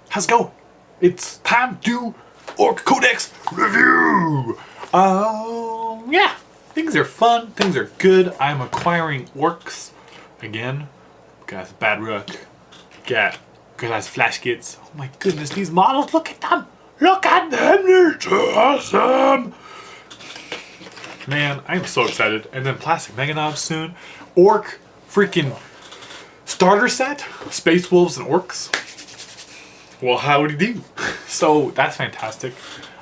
how's it going? It's time to Orc Codex review. Yeah, things are fun, things are good. I'm acquiring orcs again. Got bad rook. Got good as flash kits. Oh my goodness, these models! Look at them! Look at them! They're awesome! Man, I'm so excited. And then plastic mega knobs soon. Orc freaking starter set, Space Wolves and Orcs. Well, how would he do? So that's fantastic.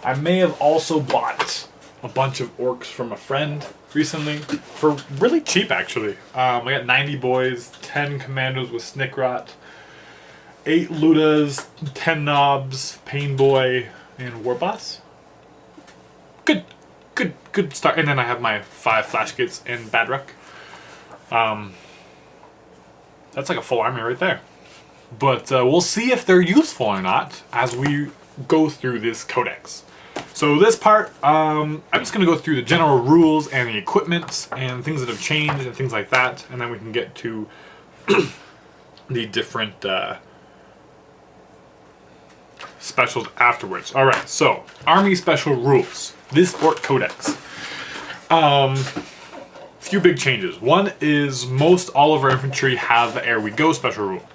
I may have also bought a bunch of Orcs from a friend recently for really cheap, actually. I got 90 boys, 10 commandos with Snickrot, 8 Ludas, 10 knobs, Pain Boy, and Warboss. Good start. And then I have my 5 flash kits and Badruck. That's like a full army right there. But we'll see if they're useful or not as we go through this codex. So this part, I'm just going to go through the general rules and the equipment and things that have changed and things like that. And then we can get to the different specials afterwards. Alright, so army special rules. This Orc Codex. Few big changes. One is most all of our infantry have the Ere We Go special rule.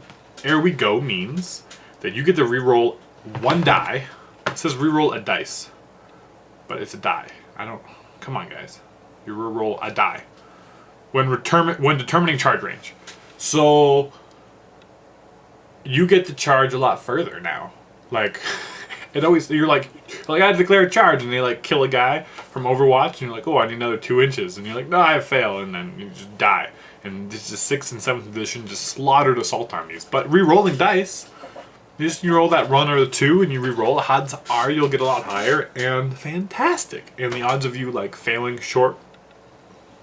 Ere We Go means that you get to reroll one die. It says reroll a dice, but it's a die. Come on guys. You reroll a die when determining charge range. So you get to charge a lot further now. Like you're like I declare a charge, and they like kill a guy from Overwatch, and you're like, oh, I need another 2 inches, and you're like, no, I fail, and then you just die. And this is 6th and 7th edition just slaughtered assault armies. But re-rolling dice, you roll that 1 or the 2, and you re-roll. Odds are you'll get a lot higher, and fantastic. And the odds of you like failing short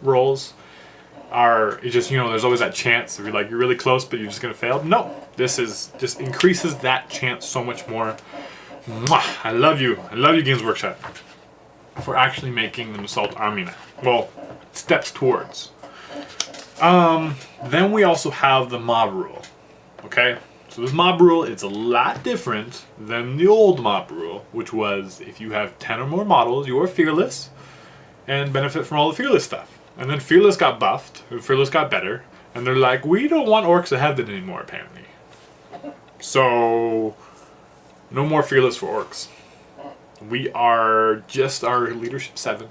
rolls are just there's always that chance of you're really close, but you're just gonna fail. No, this is just increases that chance so much more. Mwah! I love you, Games Workshop, for actually making an assault army now. Well, steps towards. Then we also have the mob rule. Okay, so this mob rule is a lot different than the old mob rule, which was if you have 10 or more models, you are fearless and benefit from all the fearless stuff. And then fearless got buffed, and fearless got better, and they're like, we don't want orcs to have that anymore, apparently. So no more fearless for orcs. We are just our leadership 7.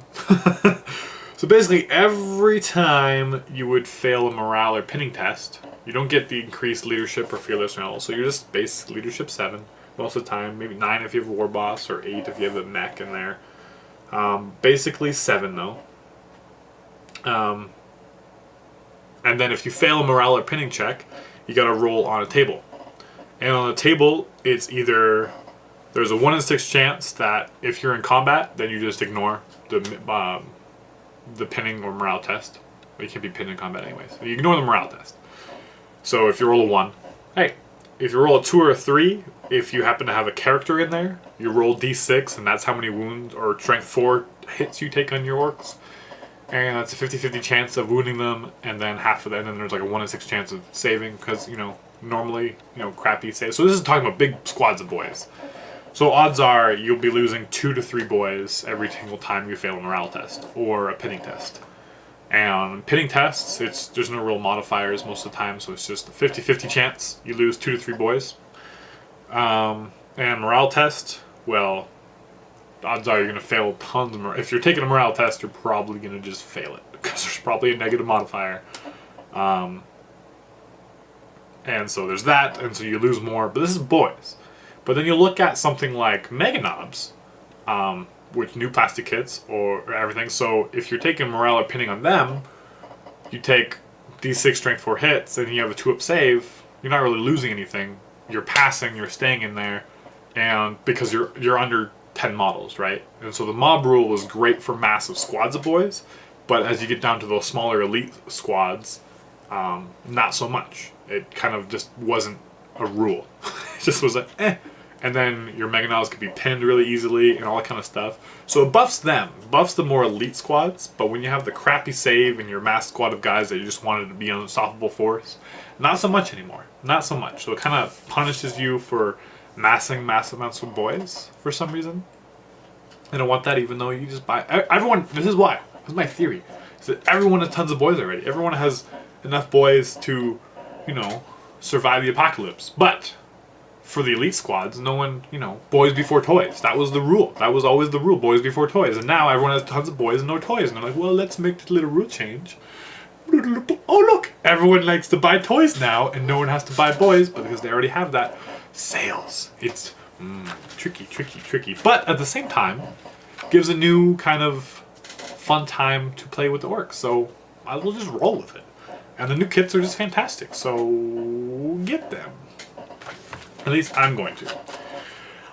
So basically, every time you would fail a morale or pinning test, you don't get the increased leadership or fearless or all. So you're just base leadership 7 most of the time. Maybe 9 if you have a war boss, or 8 if you have a mech in there. Basically 7 though. And then if you fail a morale or pinning check, you got to roll on a table. And on the table, it's either there's a 1 in 6 chance that if you're in combat, then you just ignore the pinning or morale test. But you can't be pinned in combat anyways. So you ignore the morale test. So if you roll a 1, hey, if you roll a 2 or a 3, if you happen to have a character in there, you roll d6, and that's how many wounds or strength 4 hits you take on your orcs. And that's a 50-50 chance of wounding them, and then half of that, and then there's like a 1 in 6 chance of saving, because, normally, crappy save. So this is talking about big squads of boys. So odds are you'll be losing 2 to 3 boys every single time you fail a morale test or a pinning test. And pinning tests, there's no real modifiers most of the time, so it's just a 50-50 chance you lose 2 to 3 boys. And morale test, well, odds are you're going to fail tons of morale. If you're taking a morale test, you're probably going to just fail it, because there's probably a negative modifier. And so there's that, and so you lose more, but this is boys. But then you look at something like Mega Knobs, with new plastic kits or everything. So if you're taking morale or pinning on them, you take d6 strength 4 hits, and you have a 2-up save. You're not really losing anything. You're passing. You're staying in there, and because you're under 10 models, right? And so the mob rule was great for massive squads of boys, but as you get down to those smaller elite squads, not so much. It kind of just wasn't a rule. It just was like, eh. And then your Mega Knobs could be pinned really easily and all that kind of stuff. So it buffs them. Buffs the more elite squads. But when you have the crappy save and your mass squad of guys that you just wanted to be an unstoppable force, not so much anymore. Not so much. So it kind of punishes you for massing massive amounts of boys for some reason. I don't want that, even though you just buy... Everyone... This is why. This is my theory. Is that everyone has tons of boys already. Everyone has enough boys to, you know, survive the apocalypse. But for the elite squads, no one, you know, boys before toys. That was the rule. That was always the rule, boys before toys. And now everyone has tons of boys and no toys. And they're like, well, let's make the little rule change. Oh, look! Everyone likes to buy toys now, and no one has to buy boys, but because they already have that. Sales. It's tricky. But at the same time, gives a new kind of fun time to play with the orcs. So I will just roll with it. And the new kits are just fantastic. So get them. At least I'm going to.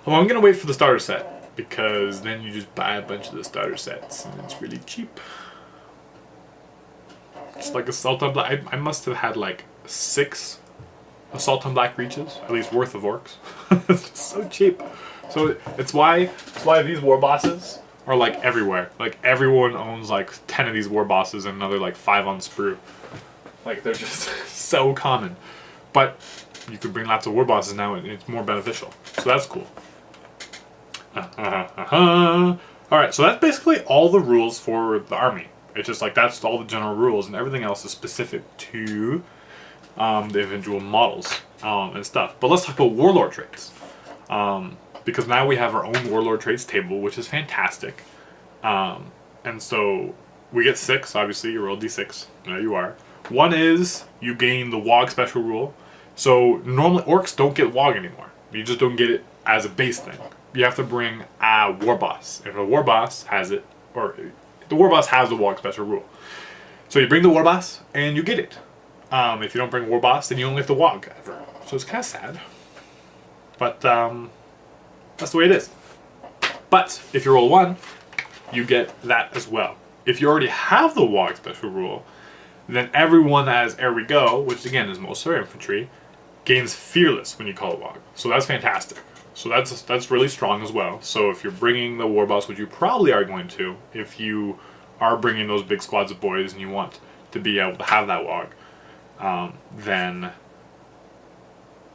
Well, I'm going to wait for the starter set, because then you just buy a bunch of the starter sets, and it's really cheap. Just like Assault on Black. I must have had like 6 Assault on Black Reaches, at least worth of orcs. It's just so cheap. So it's why these war bosses are like everywhere. Like everyone owns like 10 of these war bosses and another like 5 on sprue. Like they're just so common. But you can bring lots of war bosses now and it's more beneficial. So that's cool. Alright, so that's basically all the rules for the army. It's just like that's all the general rules, and everything else is specific to the individual models and stuff. But let's talk about Warlord traits. Because now we have our own Warlord traits table, which is fantastic. And so we get 6, obviously, you roll d6. There you are. One is you gain the WOG special rule. So normally orcs don't get WOG anymore. You just don't get it as a base thing. You have to bring a war boss. If a war boss has it, or the war boss has the WOG special rule. So you bring the war boss and you get it. If you don't bring a war boss, then you don't get the WOG ever. So it's kind of sad. But that's the way it is. But if you roll 1, you get that as well. If you already have the WOG special rule, then everyone as Ere We Go, which again is most of our infantry, gains Fearless when you call it WOG. So that's fantastic. So that's really strong as well. So if you're bringing the war boss, which you probably are going to, if you are bringing those big squads of boys and you want to be able to have that WOG, then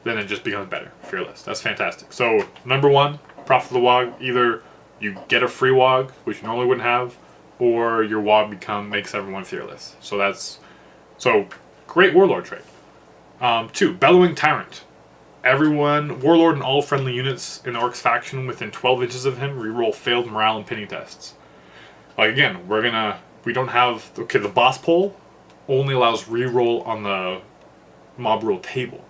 it just becomes better. Fearless. That's fantastic. So number 1, profit of the WOG. Either you get a free WOG, which you normally wouldn't have, or your WOG makes everyone fearless. So great Warlord trait. 2, Bellowing Tyrant. Everyone, Warlord and all friendly units in the Orcs faction within 12 inches of him reroll failed morale and pinning tests. Like again, we don't have, okay, the boss poll only allows reroll on the mob rule table.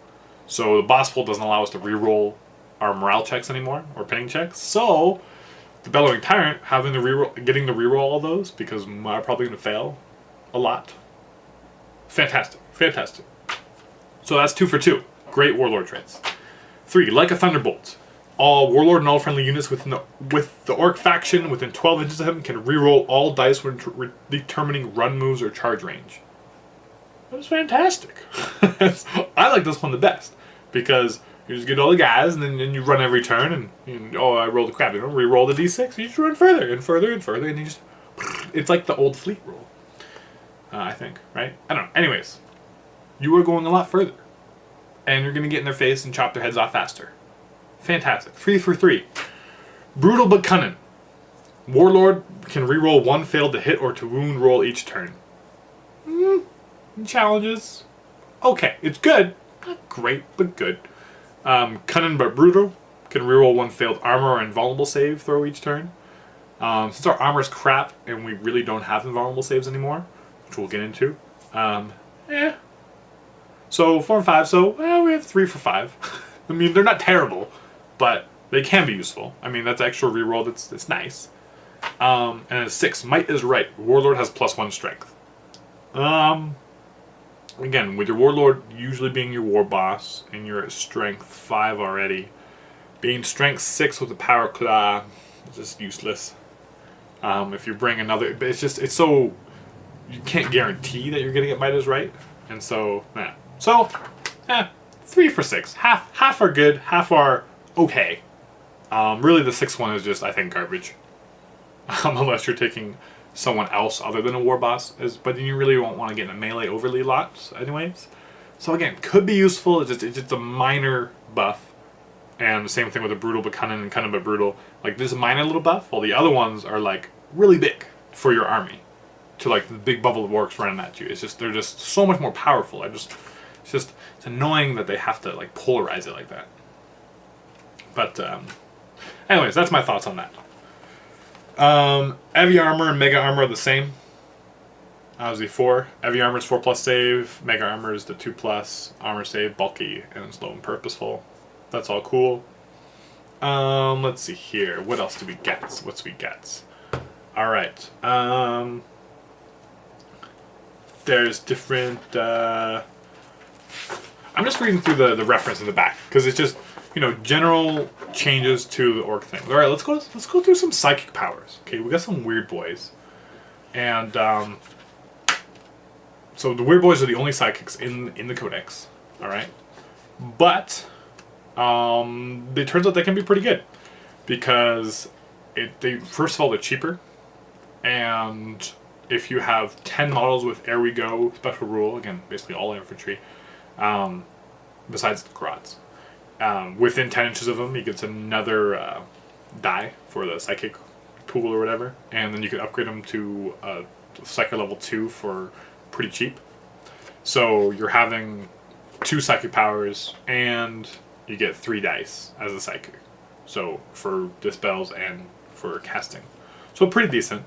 So the boss poll doesn't allow us to reroll our morale checks anymore, or pinning checks. So the Bellowing Tyrant, getting to reroll all those, because I'm probably going to fail a lot. Fantastic. So that's 2 for 2. Great Warlord traits. 3, Like a Thunderbolt. All Warlord and all friendly units with the Orc faction within 12 inches of him can reroll all dice when determining run moves or charge range. That was fantastic. I like this one the best, because you just get all the guys and then you run every turn and oh, I rolled a crap. You don't reroll the d6. You just run further and further and further, and you just... It's like the old fleet rule. I think, right? I don't know. Anyways, you are going a lot further. And you're going to get in their face and chop their heads off faster. Fantastic. 3 for 3. Brutal but cunning. Warlord can reroll 1 failed to hit or to wound roll each turn. Challenges. Okay, it's good. Not great, but good. Cunning but brutal. Can reroll 1 failed armor or invulnerable save throw each turn. Since our armor's crap and we really don't have invulnerable saves anymore, which we'll get into, So 4 and 5, so we have 3 for 5. I mean, they're not terrible, but they can be useful. I mean, that's extra reroll, that's nice. And then 6, Might is Right. Warlord has +1 strength. Again, with your Warlord usually being your war boss, and you're at strength 5 already, being strength 6 with the power claw is just useless. If you bring another, it's so, you can't guarantee that you're going to get Might is Right. And so, yeah. So, 3 for 6. Half are good, half are okay. Really, the 6th one is just, I think, garbage. Unless you're taking someone else other than a war boss, but you really won't want to get in a melee overly lot, anyways. So again, could be useful. It's just a minor buff, And the same thing with the brutal but cunning and cunning but brutal. Like there's a minor little buff, while the other ones are like really big for your army. To like the big bubble of orcs running at you. It's just they're just so much more powerful. It's annoying that they have to like polarize it like that. But anyways, that's my thoughts on that. Heavy armor and mega armor are the same as before. Heavy armor is 4+ save. Mega armor is the 2+ armor save, bulky and slow and purposeful. That's all cool. Let's see here. What else do we get? What's we get? All right. There's different. I'm just reading through the reference in the back because it's just general changes to the orc thing. All right, let's go through some psychic powers. Okay, we got some weird boys, and so the weird boys are the only psychics in the Codex. All right, but it turns out they can be pretty good because first of all they're cheaper, and if you have 10 models with Ere We Go special rule, again basically all infantry, besides the Grots. Within 10 inches of them, you get another die for the psychic pool or whatever, and then you can upgrade them to psychic level 2 for pretty cheap. So you're having 2 psychic powers, and you get 3 dice as a psychic. So for dispels and for casting, so pretty decent.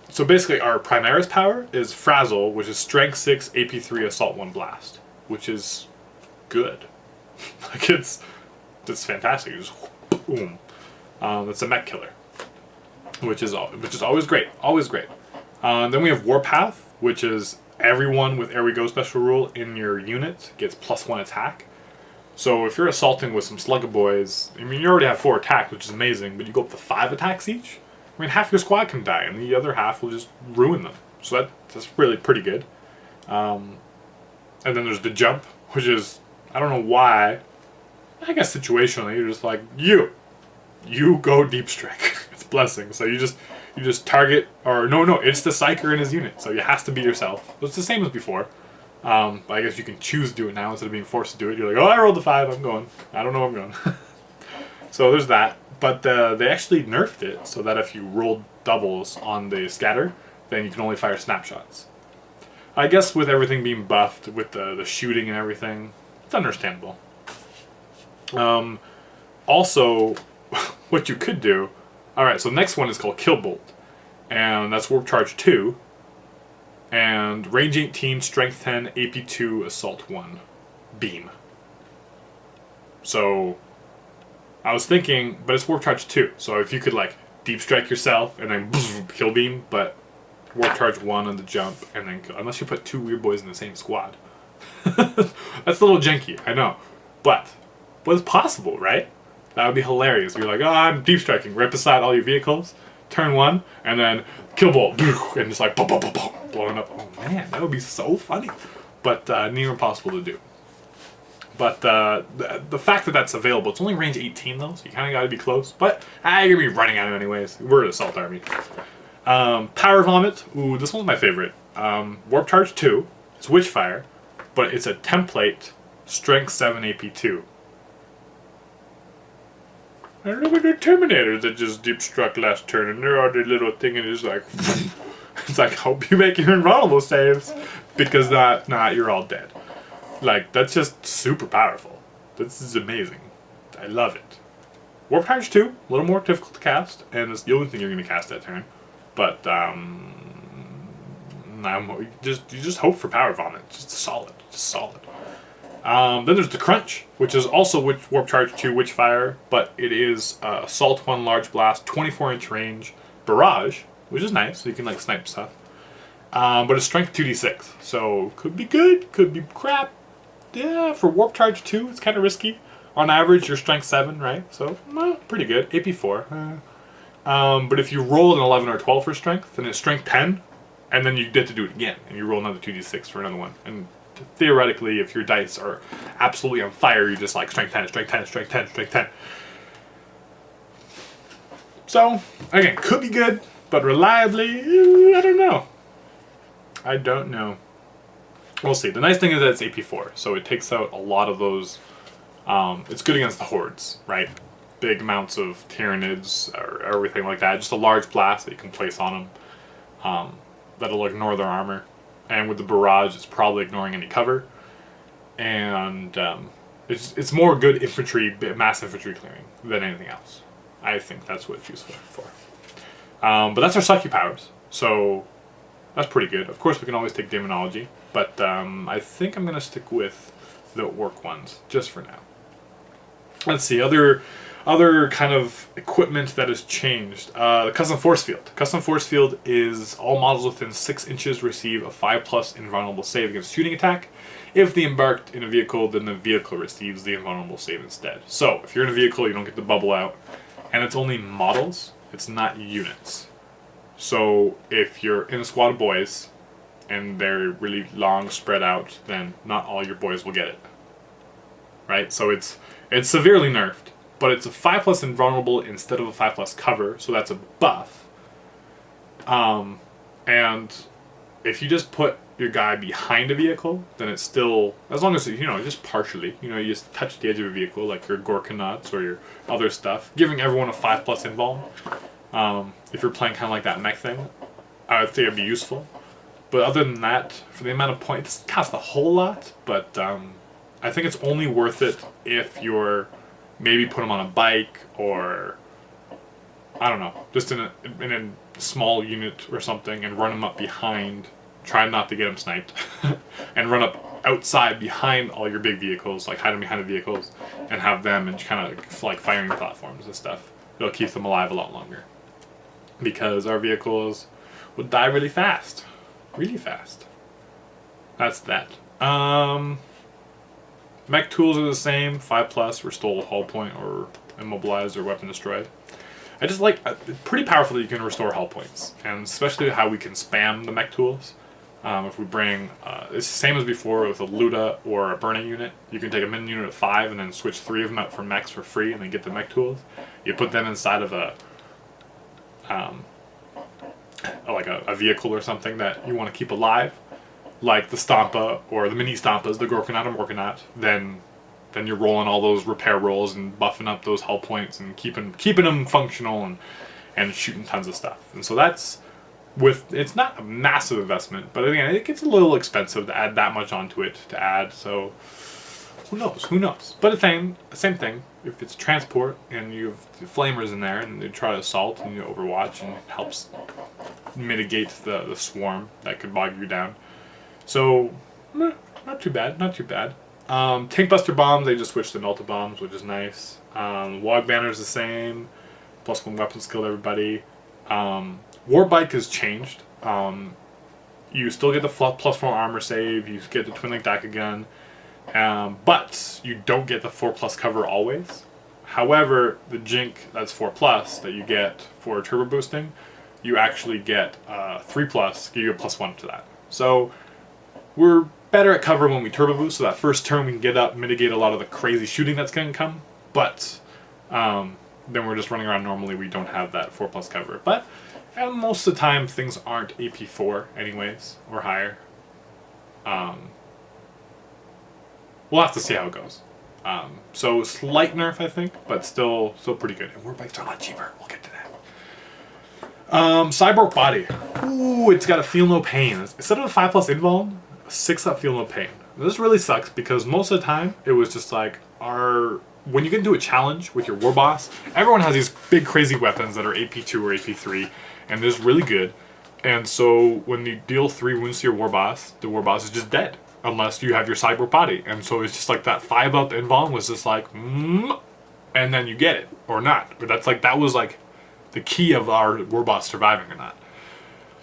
So basically, our Primaris power is Frazzle, which is Strength 6, AP 3, Assault 1, Blast, which is good. Like it's fantastic. It's just boom. It's a mech killer, which is always great. Always great. Then we have Warpath, which is everyone with Ere We Go special rule in your unit gets +1 attack. So if you're assaulting with some Slugga boys, I mean you already have 4 attacks, which is amazing, but you go up to 5 attacks each. I mean half your squad can die, and the other half will just ruin them. So that's really pretty good. And then there's the jump, which is, I don't know why, I guess situationally, you're just like, you go deep strike. It's blessing. So you just target, or no, it's the psyker in his unit, so it has to be yourself. So it's the same as before. But I guess you can choose to do it now instead of being forced to do it. You're like, oh, I rolled a 5, I'm going. I don't know where I'm going. So there's that. But they actually nerfed it so that if you rolled doubles on the scatter, then you can only fire snapshots. I guess with everything being buffed, with the shooting and everything, it's understandable. Also, what you could do... Alright, so the next one is called Kill Bolt. And that's Warp Charge 2. And Range 18, Strength 10, AP 2, Assault 1. Beam. So, I was thinking, but it's Warp Charge 2. So if you could, like, Deep Strike yourself and then Kill Beam, but Warp Charge 1 on the jump, and then kill. Unless you put 2 weird boys in the same squad. That's a little janky, I know. But it's possible, right? That would be hilarious. You're like, oh, I'm deep striking right beside all your vehicles. Turn 1, and then kill bolt, and just like blowing up. Oh man, that would be so funny. But near impossible to do. But the fact that that's available, it's only range 18 though, so you kind of got to be close. But you're gonna be running at it anyways. We're an assault army. Power Vomit. Ooh, this one's my favorite. Warp Charge 2. It's Witchfire, but it's a template. Strength 7, AP 2. I look at the Terminators that just deep struck last turn, and they're all the little thing, and it's like, it's like, hope you make your invulnerable saves, because not you're all dead. Like, that's just super powerful. This is amazing. I love it. Warp Charge 2, a little more difficult to cast, and it's the only thing you're going to cast that turn. But, you just hope for Power Vomit. Just solid. Then there's the Crunch, which is also Warp Charge 2 Witchfire, but it is Assault 1 Large Blast, 24-inch range, Barrage, which is nice, so you can like snipe stuff. But it's Strength 2d6, so could be good, could be crap. Yeah, for Warp Charge 2, it's kind of risky. On average, you're Strength 7, right? So, pretty good. AP 4. But if you roll an 11 or 12 for Strength, then it's Strength 10, and then you get to do it again, and you roll another 2d6 for another one. And theoretically, if your dice are absolutely on fire, you just like Strength 10, Strength 10, Strength 10, Strength 10. So, again, could be good, but reliably, I don't know. We'll see. The nice thing is that it's AP4, so it takes out a lot of those It's good against the hordes, right? Big amounts of Tyranids or everything like that. Just a large blast that you can place on them that'll ignore their armor. And with the barrage, it's probably ignoring any cover. And it's more good infantry, mass infantry clearing than anything else. I think that's what it's useful for. But that's our Psyche powers. So that's pretty good. Of course, we can always take Demonology. But I think I'm going to stick with the Orc ones just for now. Let's see, other kind of equipment that has changed. The Custom Force Field. Custom Force Field is all models within 6 inches receive a 5+ invulnerable save against shooting attack. If they embarked in a vehicle, then the vehicle receives the invulnerable save instead. So, if you're in a vehicle, you don't get the bubble out. And it's only models, it's not units. So, if you're in a squad of boys, and they're really long, spread out, then not all your boys will get it. Right? So it's severely nerfed. But it's a 5+ invulnerable instead of a 5+ cover, so that's a buff. And if you just put your guy behind a vehicle, then it's still, as long as, just partially, you just touch the edge of a vehicle, like your Gorkanauts or your other stuff, giving everyone a 5+ invuln. If you're playing kind of like that mech thing, I would say it'd be useful. But other than that, for the amount of points, it costs a whole lot, but I think it's only worth it if you're maybe put them on a bike or, I don't know, just in a small unit or something and run them up behind. Try not to get them sniped. And run up outside behind all your big vehicles, like hide them behind the vehicles, and have them and kind of like firing platforms and stuff. It'll keep them alive a lot longer. Because our vehicles would die really fast. Really fast. That's that. Mech tools are the same, 5+, restore hull point or immobilize or weapon destroyed. I just like, it's pretty powerful that you can restore hull points, and especially how we can spam the mech tools. If we bring, it's the same as before with a Luda or a burning unit. You can take a min unit of 5 and then switch 3 of them out for mechs for free and then get the mech tools. You put them inside of a vehicle or something that you want to keep alive, like the Stompa or the mini Stompas, the Gorkanaut and Morkanaut, then you're rolling all those repair rolls and buffing up those hull points and keeping them functional and shooting tons of stuff. And so that's it's not a massive investment, but again, it gets a little expensive to add that much onto it to add. So who knows? But the same thing. If it's transport and you have the flamers in there and they try to assault and you overwatch and it helps mitigate the swarm that could bog you down. So, not too bad. Tank Buster Bombs, they just switched to Nulta Bombs, which is nice. Wog Banner's the same. +1 weapon skill to everybody. War Bike has changed. You still get the +4 armor save, you get the Twin Link Daka gun, but you don't get the 4+ cover always. However, the Jink, that's 4+, that you get for turbo boosting, you actually get 3+, give you a +1 to that. So, we're better at cover when we turbo boost, so that first turn we can get up, mitigate a lot of the crazy shooting that's going to come, but then we're just running around normally, we don't have that 4+ cover. But most of the time things aren't AP4 anyways, or higher. We'll have to see how it goes. So slight nerf, I think, but still pretty good. And war bikes are a lot cheaper, we'll get to that. Cyborg Body. Ooh, it's got a feel no pain. Instead of a 5+ invuln, 6+ feel no pain. This really sucks because most of the time it was just like when you get into a challenge with your war boss, everyone has these big crazy weapons that are AP2 or AP3 and they're just really good. And so when you deal 3 wounds to your war boss, the war boss is just dead unless you have your Cyborg Body. And so it's just like that 5+ invuln was just like and then you get it or not. But that was like the key of our war boss surviving or not.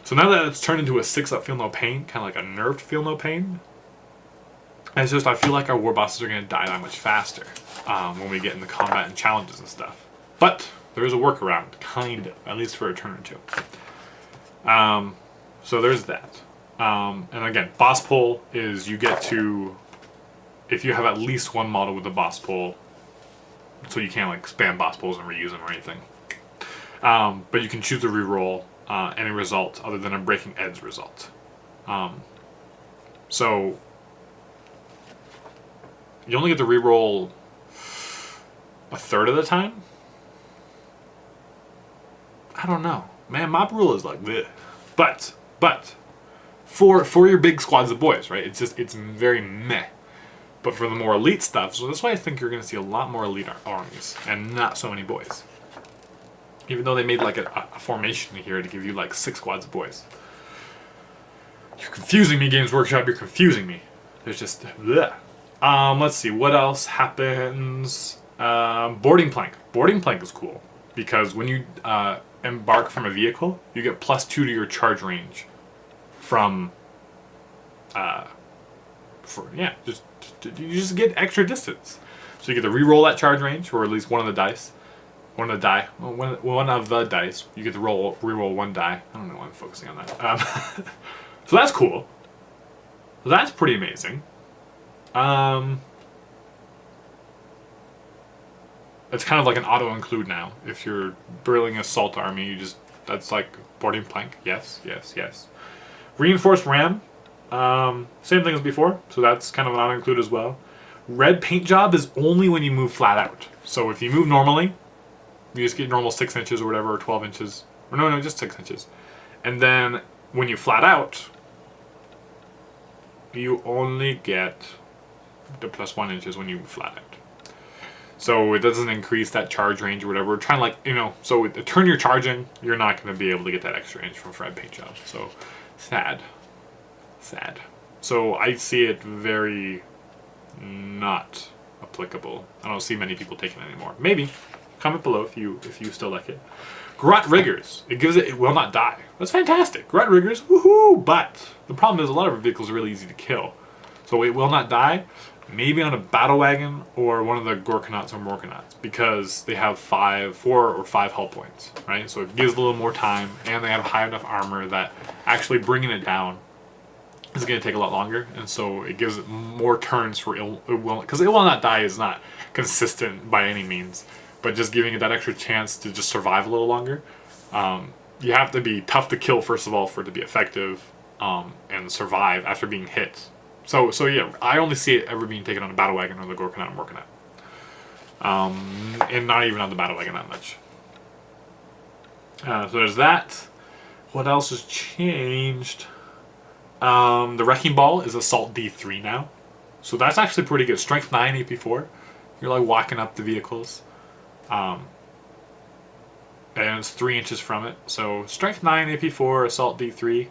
So now that it's turned into a 6+ feel no pain, kind of like a nerfed feel no pain, it's just I feel like our war bosses are going to die that much faster when we get into combat and challenges and stuff. But there is a workaround, kind of, at least for a turn or two. So there's that. And again, boss pull is you get to, if you have at least one model with a boss pull, so you can't like spam boss pulls and reuse them or anything. But you can choose to reroll any result other than a Breaking Edge result. So you only get to reroll a third of the time. I don't know. Man, mob rule is like bleh. But for your big squads of boys, right? It's very meh. But for the more elite stuff, so that's why I think you're going to see a lot more elite armies and not so many boys. Even though they made like a formation here to give you like 6 squads of boys. You're confusing me, Games Workshop. You're confusing me. There's just bleh. Let's see what else happens. Boarding plank. Boarding plank is cool because when you embark from a vehicle, you get +2 to your charge range from. You just get extra distance. So you get to re-roll that charge range, or at least one of the dice. One of the dice. You get to re-roll 1 die. I don't know why I'm focusing on that. So that's cool. That's pretty amazing. It's kind of like an auto-include now. If you're building assault army, that's like boarding plank. Yes. Reinforced ram. Same thing as before, so that's kind of an auto-include as well. Red paint job is only when you move flat out. So if you move normally, you just get normal 6 inches or whatever, or 12 inches. Or no, just 6 inches. And then when you flat out, you only get the +1 inches when you flat out. So it doesn't increase that charge range or whatever. We're trying to like, so the turn you're charging, you're not going to be able to get that extra inch from red paint job. So sad. So I see it very not applicable. I don't see many people taking it anymore. Maybe. Comment below if you still like it. Grunt Riggers. It will not die. That's fantastic. Grunt Riggers, woohoo! But the problem is a lot of vehicles are really easy to kill. So it will not die. Maybe on a battle wagon or one of the Gorkanauts or Morkanauts, because they have 4 or 5 hull points, right? So it gives a little more time, and they have high enough armor that actually bringing it down is going to take a lot longer, and so it gives it more turns for because it will not die is not consistent by any means, but just giving it that extra chance to just survive a little longer. You have to be tough to kill first of all for it to be effective, and survive after being hit. So yeah, I only see it ever being taken on a battle wagon or the Gorkanaut and Morkanaut, and not even on the battle wagon that much. So there's that. What else has changed? The Wrecking Ball is Assault D3 now. So that's actually pretty good. Strength 9, AP 4. You're like walking up the vehicles. And it's 3 inches from it. So Strength 9, AP 4, Assault D3.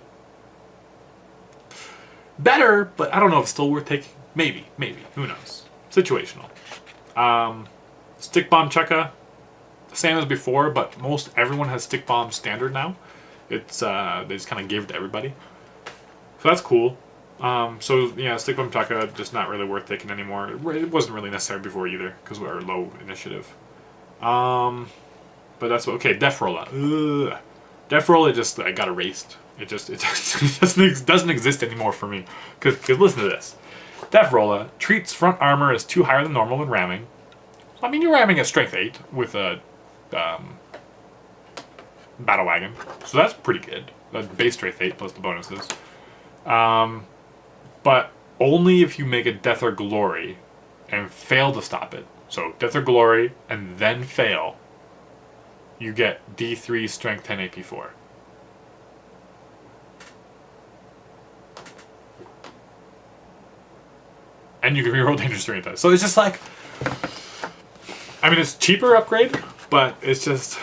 Better, but I don't know if it's still worth taking. Maybe. Who knows? Situational. Stick Bomb Chukka. Same as before, but most everyone has Stick Bomb standard now. It's they just kind of give it to everybody. So that's cool. So yeah, Stick Bomb Chukka just not really worth taking anymore. It wasn't really necessary before either because we were low initiative. But that's okay. Death Rolla. Ugh. Death Rolla just I got erased. It doesn't exist anymore for me. Cause listen to this. Death Rolla treats front armor as 2 higher than normal when ramming. I mean, you're ramming at Strength 8 with a battle wagon, so that's pretty good. That's base Strength 8 plus the bonuses. But only if you make a Death or Glory and fail to stop it. So Death or Glory and then fail, you get D3 Strength 10 AP 4. And you can reroll Dangerous during that. So it's just like, I mean, it's cheaper upgrade, but it's just,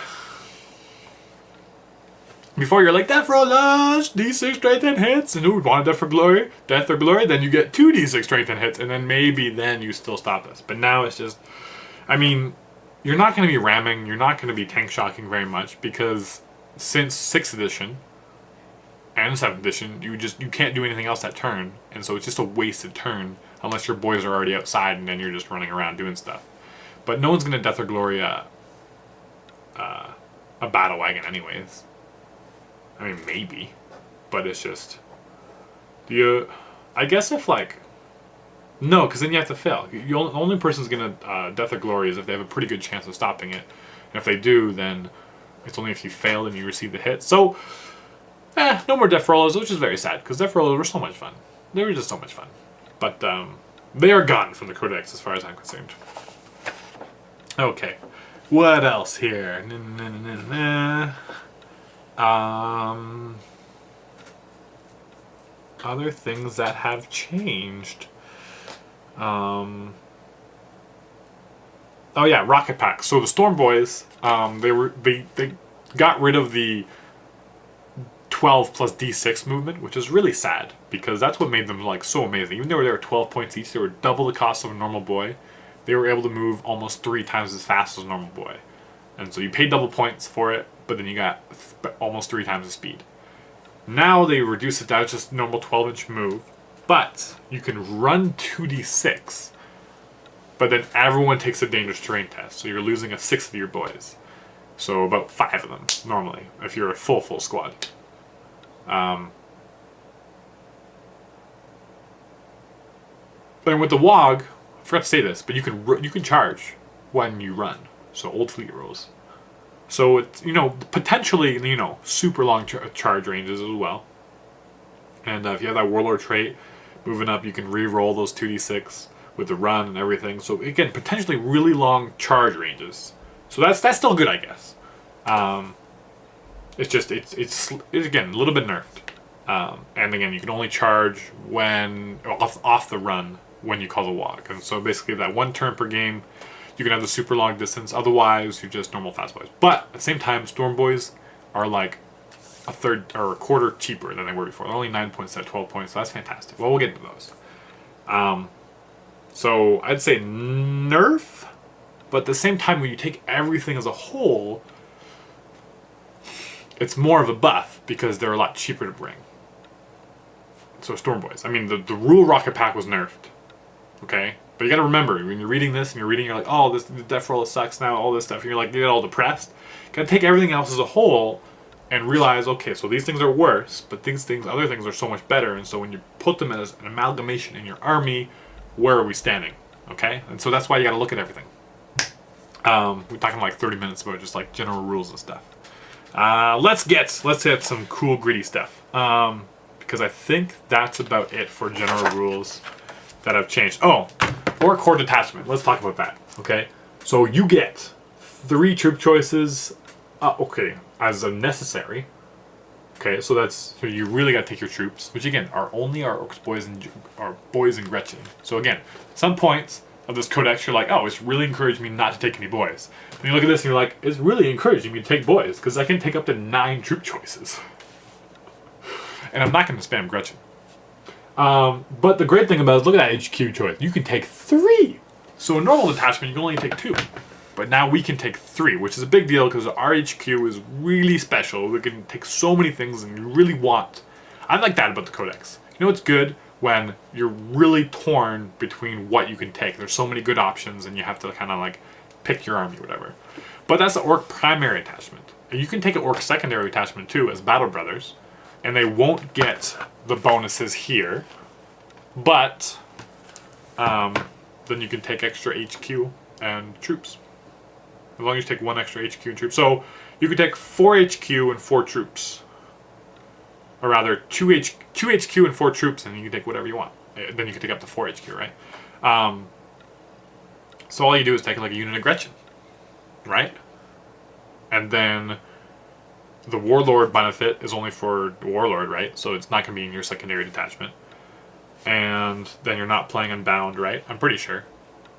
before you're like, Death Rollers, D6 Strength 10 hits, and ooh, want a Death or Glory, then you get 2 D6 Strength 10 hits, and then maybe then you still stop this. But now it's just, I mean, you're not going to be ramming, you're not going to be tank shocking very much, because since 6th edition and 7th edition, you can't do anything else that turn, and so it's just a wasted turn, unless your boys are already outside and then you're just running around doing stuff. But no one's going to Death or Glory a battle wagon anyways. I mean, maybe. But it's just, I guess if like, no, because then you have to fail. The only person's going to Death or Glory is if they have a pretty good chance of stopping it. And if they do, then it's only if you fail and you receive the hit. So, no more Death Rollers, which is very sad, because Death Rollers were so much fun. They were just so much fun. But they are gone from the Codex as far as I'm concerned. Okay. What else here? Other things that have changed. Oh yeah, rocket packs. So the Storm Boys, they got rid of the 12 plus D6 movement, which is really sad because that's what made them like so amazing. Even though they were 12 points each, they were double the cost of a normal boy. They were able to move almost 3 times as fast as a normal boy, and so you paid double points for it, but then you got almost 3 times the speed. Now they reduce it down to just normal 12-inch move, but you can run 2d6. But then everyone takes a dangerous terrain test, so you're losing a 6th of your boys. So about 5 of them normally, if you're a full squad. Then with the WOG, I forgot to say this, but you can charge when you run. So old fleet rolls. So it's potentially super long charge ranges as well. And if you have that Warlord trait moving up, you can re-roll those 2d6 with the run and everything. So again, potentially really long charge ranges. So that's still good, I guess. It's just it's again a little bit nerfed. And again, you can only charge when off the run when you call the walk. And so basically that 1 turn per game, you can have the super long distance. Otherwise, you're just normal fast boys. But at the same time, Storm Boys are like a third or a quarter cheaper than they were before. They're only 9 points at 12 points. So that's fantastic. Well, we'll get into those. So I'd say nerf, but at the same time, when you take everything as a whole, it's more of a buff because they're a lot cheaper to bring. So Storm Boys. I mean, the rule rocket pack was nerfed. Okay? But you gotta remember, when you're reading this and you're like, oh, this the death roll sucks now, all this stuff, and you're like, you get all depressed. You gotta take everything else as a whole and realize, okay, so these things are worse, but other things are so much better, and so when you put them as an amalgamation in your army, where are we standing? Okay? And so that's why you gotta look at everything. We're talking like 30 minutes about just like general rules and stuff. Let's get some cool gritty stuff. Because I think that's about it for general rules that have changed. Oh, or core detachment. Let's talk about that. Okay, so you get 3 troop choices. Okay, as a necessary. Okay, so you really got to take your troops, which again are only our orcs, boys, and Gretchen. So again, some points of this codex you're like, oh, it's really encouraging me not to take any boys. And you look at this and you're like, it's really encouraging me to take boys because I can take up to 9 troop choices. And I'm not going to spam Gretchen. But the great thing about it is, look at that HQ choice. You can take 3. So a normal detachment, you can only take 2. But now we can take 3, which is a big deal because our HQ is really special. We can take so many things and you really want... I like that about the Codex. You know, it's good when you're really torn between what you can take. There's so many good options and you have to kind of like pick your army or whatever. But that's the Orc primary attachment. And you can take an Orc secondary attachment too as Battle Brothers. And they won't get the bonuses here, but then you can take extra HQ and troops. As long as you take 1 extra HQ and troops. So you can take 4 HQ and 4 troops. Or rather, 2 HQ and 4 troops, and you can take whatever you want. Then you can take up to 4 HQ, right? So all you do is take like a unit of Gretchen, right? And then the Warlord benefit is only for Warlord, right? So it's not going to be in your secondary detachment. And then you're not playing Unbound, right? I'm pretty sure.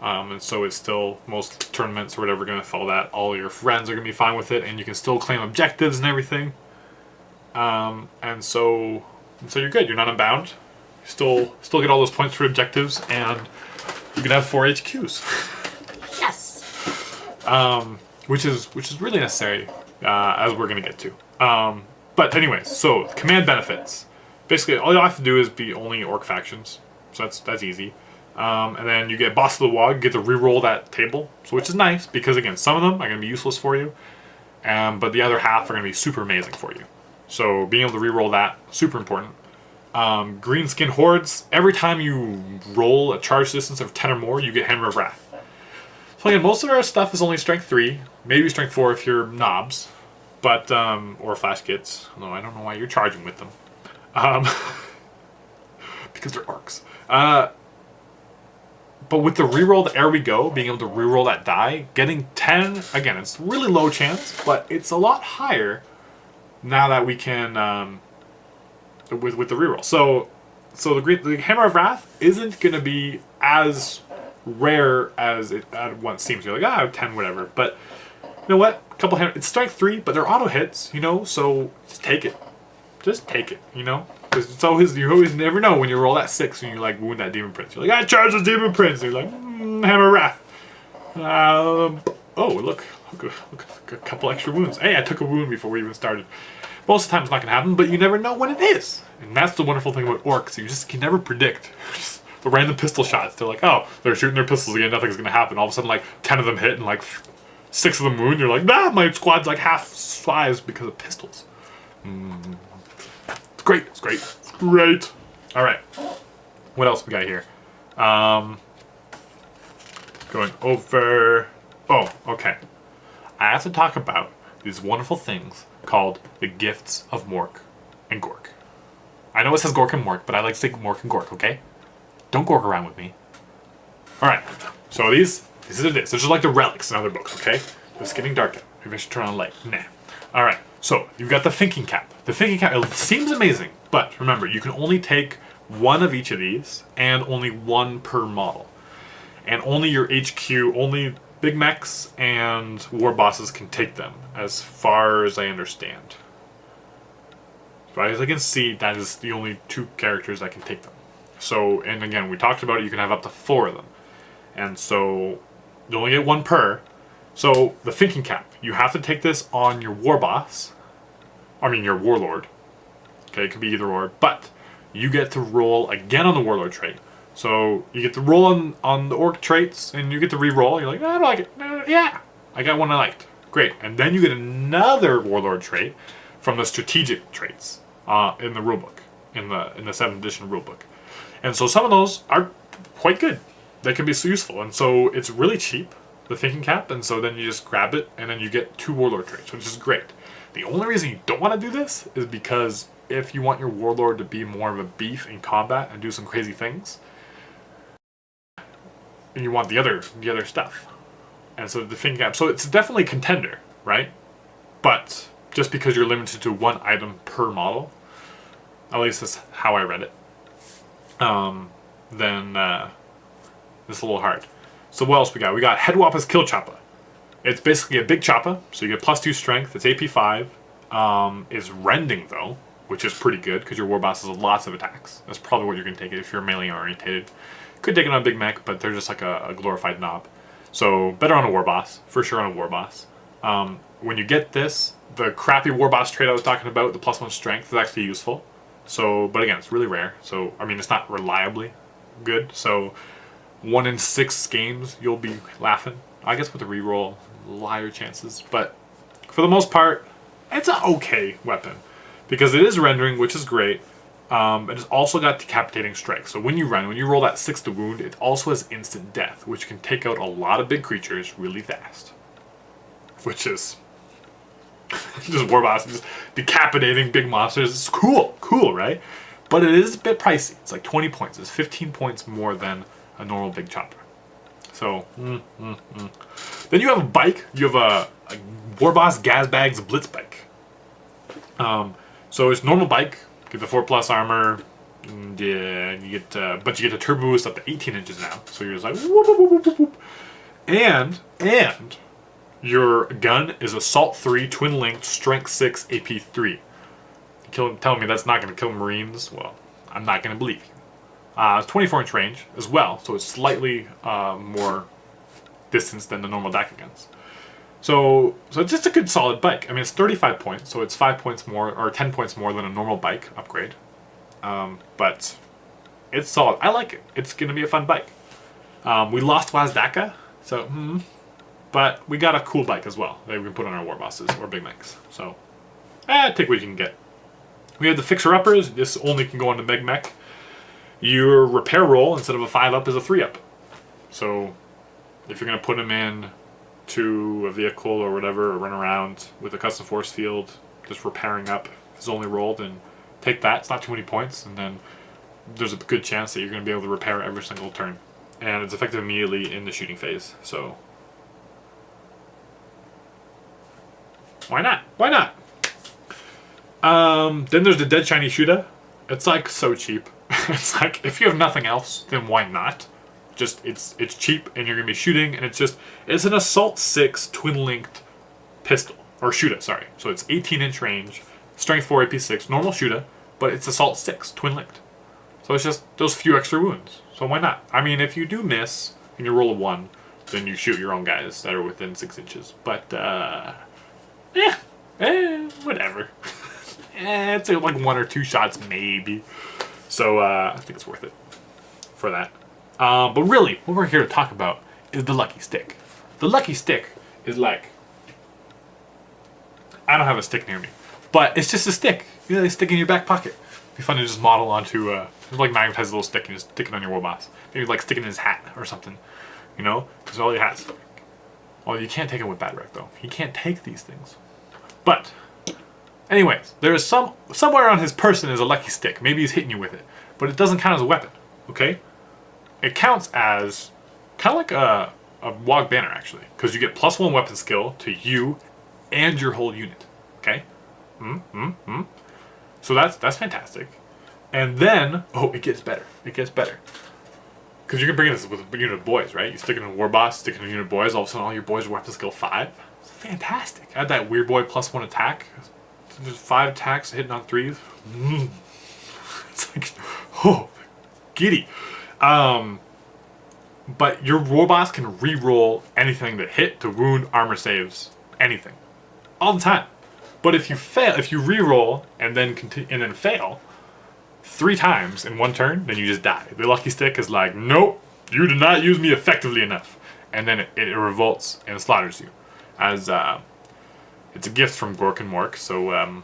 And so it's still, most tournaments or whatever are going to follow that. All your friends are going to be fine with it, and you can still claim objectives and everything. And so you're good. You're not Unbound. You still get all those points for objectives, and you can have 4 HQs. Yes! Which is really necessary. As we're going to get to. But anyways, so command benefits. Basically, all you have to do is be only Orc factions. So that's easy. And then you get Boss of the WOG, you get to reroll that table, so which is nice because again, some of them are going to be useless for you, but the other half are going to be super amazing for you. So being able to reroll that, super important. Greenskin Hordes, every time you roll a charge distance of 10 or more, you get Hammer of Wrath. So again, most of our stuff is only Strength 3, maybe Strength 4 if you're knobs, but or Flash Kits, although I don't know why you're charging with them. Because they're orcs. But with the reroll, the Ere We Go, being able to reroll that die, getting 10, again, it's really low chance, but it's a lot higher now that we can, with the reroll. So the Hammer of Wrath isn't going to be as rare as it at once seems. You're like, I have 10, whatever. But you know what? It's strike 3, but they're auto hits, so just take it. Just take it, Because you always never know when you roll that 6 and you like wound that Demon Prince. You're like, I charge the Demon Prince. You're like, Hammer of Wrath. Look, a couple extra wounds. Hey, I took a wound before we even started. Most of the time it's not going to happen, but you never know when it is. And that's the wonderful thing about orcs. You just can never predict. The random pistol shots. They're like, oh, they're shooting their pistols again. Nothing's going to happen. All of a sudden, like, 10 of them hit and like 6 of them wound. You're like, my squad's like half size because of pistols. It's great. It's great. It's great. All right. What else we got here? Going over... Oh, okay. I have to talk about these wonderful things called the Gifts of Mork and Gork. I know it says Gork and Mork, but I like to say Mork and Gork, okay? Don't Gork around with me. Alright, so these are this. These are like the relics in other books, okay? It's getting dark out. Maybe I should turn on a light. Nah. Alright, so you've got the Thinking Cap. The Thinking Cap, it seems amazing, but remember, you can only take one of each of these, and only one per model. And only your HQ, only big mechs and war bosses can take them, as far as I understand. As far as I can see, that is the only 2 characters that can take them. So, and again, we talked about it, you can have up to 4 of them. And so, you only get 1 per. So, the Thinking Cap, you have to take this on your war boss. Your warlord. Okay, it could be either or, but you get to roll again on the warlord trait. So, you get to roll on the orc traits, and you get to re-roll. You're like, I don't like it. Yeah, I got one I liked. Great. And then you get another warlord trait from the strategic traits in the rulebook, in the 7th edition rulebook. And so some of those are quite good. They can be so useful. And so it's really cheap, the Thinking Cap, and so then you just grab it, and then you get 2 warlord traits, which is great. The only reason you don't want to do this is because if you want your warlord to be more of a beef in combat and do some crazy things, and you want the other stuff. And so the Thinking Cap, so it's definitely a contender, right? But just because you're limited to 1 item per model, at least that's how I read it, then it's a little hard. So what else we got? We got Headwappa's Kill Choppa. It's basically a big choppa, so you get +2 strength. It's AP 5. It's rending though, which is pretty good because your war boss has lots of attacks. That's probably what you're going to take it if you're melee orientated. Could take it on a big mech, but they're just like a glorified knob. So better on a war boss, for sure on a war boss. When you get this, the crappy war boss trait I was talking about, the +1 strength, is actually useful. So, but again, it's really rare. So, it's not reliably good. So, 1 in 6 games, you'll be laughing. I guess with a reroll, a little higher chances. But for the most part, it's an okay weapon. Because it is rendering, which is great. It's also got Decapitating Strike. So when you roll that 6 to wound, it also has instant death, which can take out a lot of big creatures really fast. Which is just war bosses, decapitating big monsters. It's cool, right? But it is a bit pricey. It's like 20 points. It's 15 points more than a normal big chopper. So, Then you have a bike. You have a war boss Gazbag's Blitz bike. So it's normal bike. Get the 4+ armor. And, you get, but you get the turbo boost up to 18 inches now. So you're just like whoop, whoop, whoop, whoop, whoop. And your gun is Assault 3, Twin Linked, Strength 6, AP 3. Telling me that's not going to kill Marines? Well, I'm not going to believe you. It's 24-inch range as well, so it's slightly more distance than the normal DACA guns. So it's just a good solid bike. It's 35 points, so it's 5 points more, or 10 points more than a normal bike upgrade. But it's solid. I like it. It's going to be a fun bike. We lost last DACA, so but we got a cool bike as well that we can put on our war bosses or big mechs. So take what you can get. We have the fixer-uppers. This only can go on the big mech. Your repair roll, instead of a 5-up, is a 3-up. So if you're going to put them in to a vehicle or whatever, or run around with a custom force field, just repairing up, if it's only rolled, then take that. It's not too many points, and then there's a good chance that you're going to be able to repair every single turn. and it's effective immediately in the shooting phase. So why not? Why not? Then there's the Dead Shiny Shooter. It's like so cheap. It's like if you have nothing else, then why not? Just it's cheap and you're gonna be shooting, and it's an Assault 6 twin-linked pistol or shooter. Sorry, so it's 18-inch range, strength 4, AP 6, normal shooter, but it's Assault 6 twin-linked. So it's just those few extra wounds. So why not? I mean, if you do miss and you roll a 1, then you shoot your own guys that are within 6 inches. But whatever. It's like 1 or 2 shots maybe. So I think it's worth it for that. But really, what we're here to talk about is the Lucky Stick. The Lucky Stick is like, I don't have a stick near me, but it's just a stick. You know, they stick in your back pocket. It'd be fun to just model onto, like Knives has a little stick and you just stick it on your war boss. Maybe like stick it in his hat or something, you know? Because all your hats. Well, you can't take it with Bad Wreck though. He can't take these things. But, anyways, there is somewhere on his person is a Lucky Stick. Maybe he's hitting you with it, but it doesn't count as a weapon, okay? It counts as kind of like a WOG banner, actually, because you get +1 weapon skill to you and your whole unit. Okay, So that's fantastic. And then it gets better. It gets better because you can bring this with a unit of boys, right? You stick it in a war boss, stick it in a unit of boys. All of a sudden, all your boys are weapon skill 5. It's fantastic. Add that weird boy +1 attack. There's 5 attacks hitting on 3s. It's like giddy. But your war boss can re-roll anything that hit to wound, armor saves, anything, all the time. But if you fail, if you re-roll and then fail 3 times in 1 turn, then you just die. The Lucky Stick is like, nope, you did not use me effectively enough, and then it revolts and slaughters you. As it's a gift from Gork and Mork. So I'm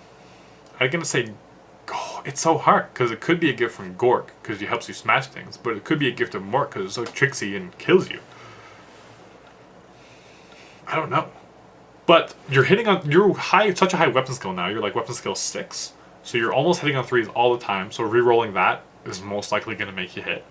gonna say. Oh, it's so hard because it could be a gift from Gork because he helps you smash things, but it could be a gift of Mork because it's so tricksy and kills you. I don't know, but you're hitting on such a high weapon skill now. You're like weapon skill 6, so you're almost hitting on 3s all the time. So re-rolling that is most likely going to make you hit,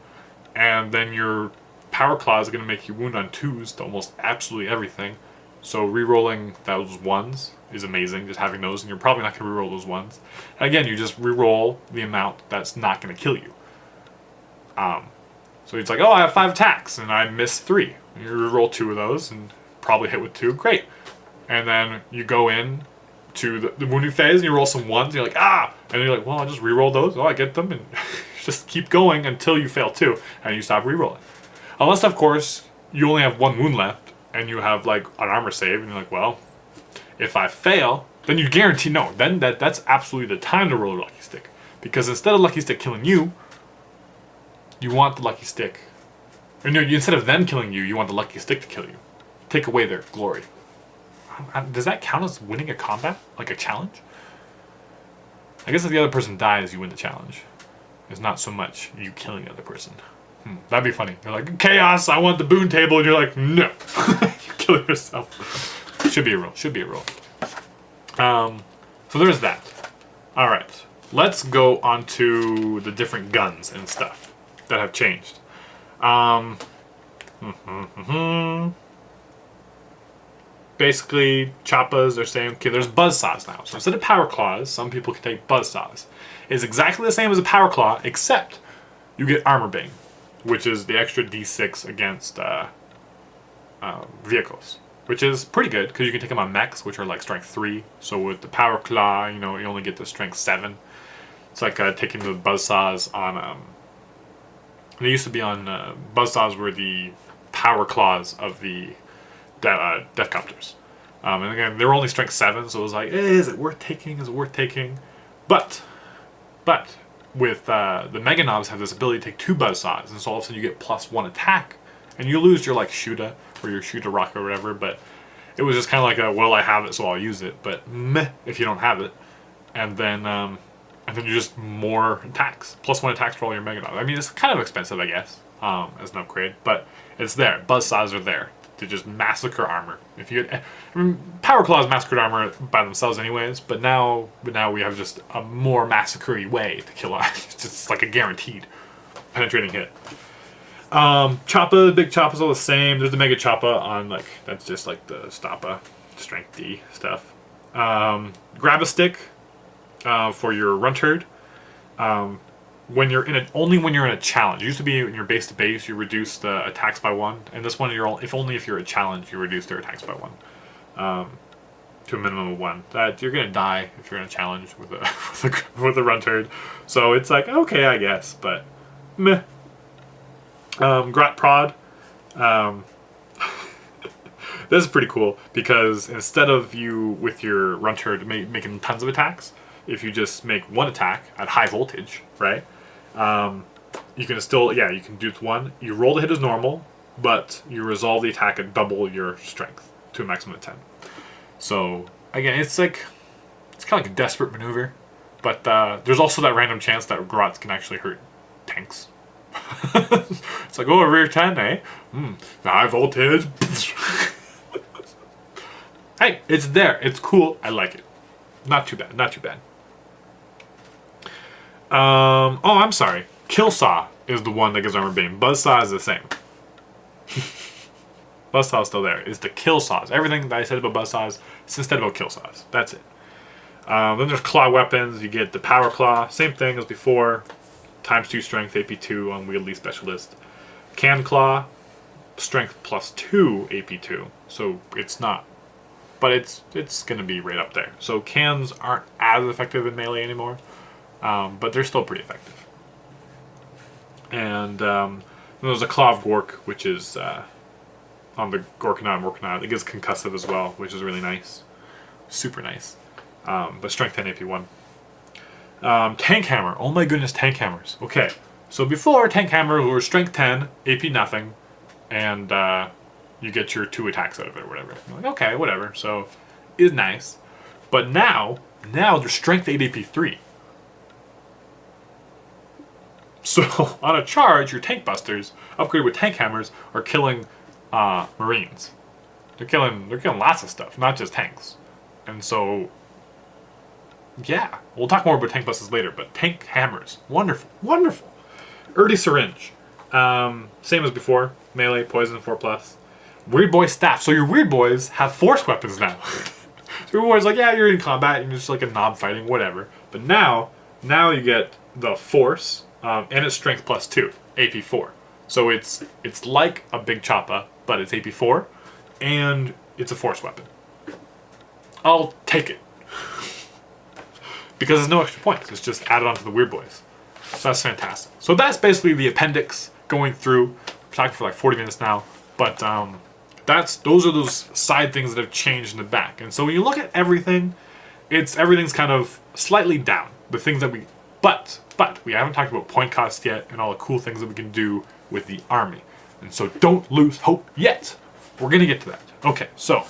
and then your power claw is going to make you wound on 2s to almost absolutely everything. So re-rolling those 1s is amazing, just having those, and you're probably not going to re-roll those 1s. And again, you just re-roll the amount that's not going to kill you. So it's like, I have 5 attacks, and I missed 3. And you re-roll 2 of those, and probably hit with 2, great. And then you go in to the wounding phase, and you roll some 1s, and you're like, and then you're like, well, I just re-roll those, I get them, and just keep going until you fail 2, and you stop re-rolling. Unless, of course, you only have 1 wound left, and you have like an armor save, and you're like, well, if I fail, then you guarantee then that's absolutely the time to roll a Lucky Stick, because instead of Lucky Stick killing you, you want the Lucky Stick, or no, instead of them killing you, you want the Lucky Stick to kill you, take away their glory. Does that count as winning a combat, like a challenge? I guess if the other person dies, you win the challenge. It's not so much you killing the other person. That'd be funny. They're like, chaos, I want the boon table, and you're like, no. You kill yourself. Should be a rule. Should be a rule. So there's that. Alright. Let's go on to the different guns and stuff that have changed. Basically, Choppas are saying, okay, there's buzzsaws now. So instead of power claws, some people can take buzzsaws. It's exactly the same as a power claw, except you get armor bane, which is the extra D6 against vehicles, which is pretty good because you can take them on mechs, which are like strength 3. So with the power claw, you only get the strength 7. It's like taking the buzzsaws on. They used to be on buzzsaws were the power claws of the Deathcopters. And again, they were only strength 7, so it was like, is it worth taking? Is it worth taking? But with the Mega Knobs have this ability to take 2 buzzsaws, and so all of a sudden you get +1 attack, and you lose your like Shuda or your Shuda Rock or whatever. But it was just kind of like I have it, so I'll use it. But meh if you don't have it, and then you just more attacks, +1 attacks for all your Mega Knobs. I mean, it's kind of expensive, I guess, as an upgrade, but it's there. Buzzsaws are there to just massacre armor. If you Power Claws massacred armor by themselves anyways, but now we have just a more massacre-y way to kill armor. It's just like a guaranteed penetrating hit. Choppa, big Choppa's all the same. There's the Mega Choppa on like that's just like the Stoppa, Strength D stuff. Grab a stick for your run turd. When you're in only when you're in a challenge. It used to be in your base to base, you reduce the attacks by 1, and this one if you're a challenge, you reduce their attacks by 1, to a minimum of 1. That you're gonna die if you're in a challenge with a with a run turd. So it's like okay, I guess, but meh. Grot Prod. This is pretty cool because instead of you with your run turd making tons of attacks, if you just make one attack at high voltage, right? You can still, you can do one. You roll the hit as normal, but you resolve the attack at double your strength to a maximum of 10. So again, it's kind of like a desperate maneuver, but there's also that random chance that Grots can actually hurt tanks. It's like, oh, a rear 10, eh? High voltage. Hey, it's there. It's cool. I like it. Not too bad. Not too bad. Oh, I'm sorry. Killsaw is the one that gives armor beam. Buzzsaw is the same. Buzzsaw is still there. It's the Killsaws. Everything that I said about Buzzsaws, it's instead about Killsaws. That's it. Then there's claw weapons. You get the Power Claw. Same thing as before. ×2 strength, AP2, unwieldy specialist. Can Claw, strength +2, AP2. So it's not. But it's going to be right up there. So cans aren't as effective in melee anymore. But they're still pretty effective. And then there's a Claw of Gork, which is on the Gorkanaut and Morkanaut. It gives concussive as well, which is really nice. Super nice. But strength 10, AP1. Tank Hammer. Oh my goodness, Tank Hammers. Okay, so before Tank Hammer were strength 10, AP nothing, and you get your 2 attacks out of it or whatever. You're like, okay, whatever. So it's nice. But now they're strength 8, AP 3. So on a charge, your tank busters, upgraded with tank hammers, are killing Marines. They're killing lots of stuff, not just tanks. And so, yeah, we'll talk more about tank busters later. But tank hammers, wonderful, wonderful. Early syringe, same as before. Melee, poison, 4+. Weird boy staff. So your weird boys have force weapons now. So your boys like, yeah, you're in combat, you're just like a knob fighting, whatever. But now you get the force. And it's strength +2, AP4. So it's like a big Choppa, but it's AP4, and it's a force weapon. I'll take it. Because there's no extra points. It's just added onto the weird boys. So that's fantastic. So that's basically the appendix going through. We're talking for like 40 minutes now. But those are those side things that have changed in the back. And so when you look at everything, everything's kind of slightly down. The things that But we haven't talked about point cost yet and all the cool things that we can do with the army. And so don't lose hope yet. We're going to get to that. Okay, so